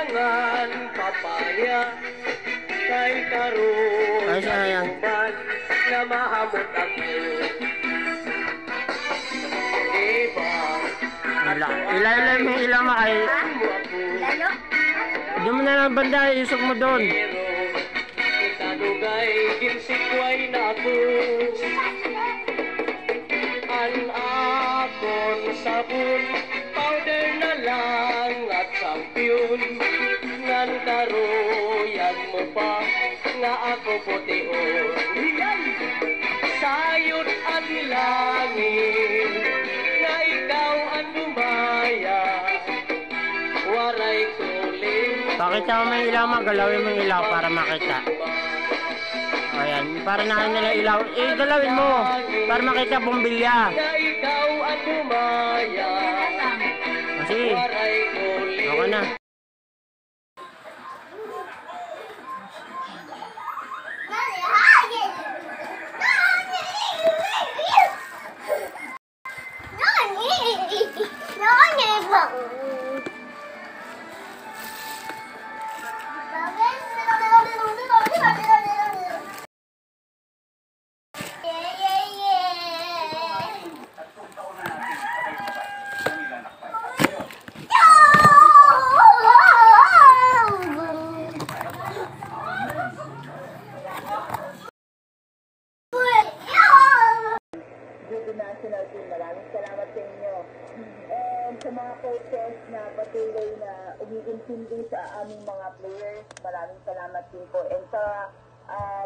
Kailangan papaya kay karon na mahamot ako. Diba? Ilan mo ilang makay. Doon mo na lang banda, isok mo doon. Itanugay ginsikway na ako. Akon sabon, powder na lang at champion. Ngan karoyan mo pa nga ako pution. Sayod ang langit nga ikaw ang lumaya. Waray kuling. Pakita mo may ilaw, magalawin mo yung ilaw para makita. Ayan, para na nila ilaw. Galawin mo para makita bumbilya. Na ikaw ang lumaya. Sige. Waray kuling. Okay na. National team, maraming salamat sa inyo. And sa mga coaches na patuloy na umiintindi sa aming mga players, maraming salamat din po. And sa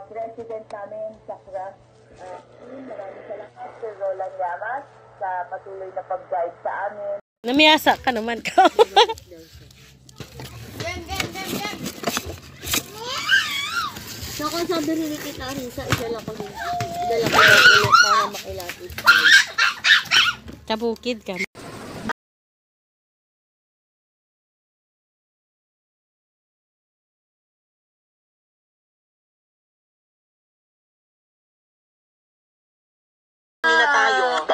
president namin, sa crush team, maraming salamat Sir Roland Llamas sa patuloy na pag-guide sa amin. Namiyasa ka naman ka. Saka sabi rin kita rin sa idala ko rin. Idala ko rin ulit para makilapit. Kabukid ka. Na tayo.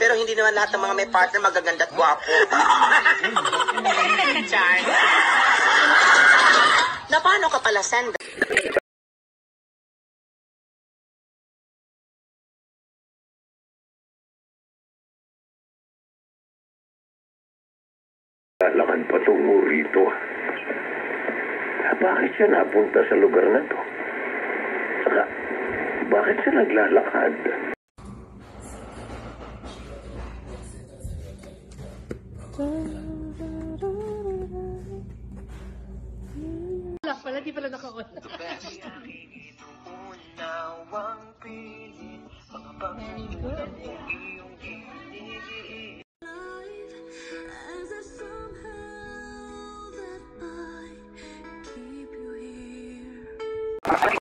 Pero hindi naman lahat ng mga may partner magaganda at gwapo. Char. Na paano ka pala, Sandra? Lakad patungo rito. Bakit siya napunta sa lugar na to? Saka, bakit siya naglalakad? Wala pala, di pala naka-on. Ay,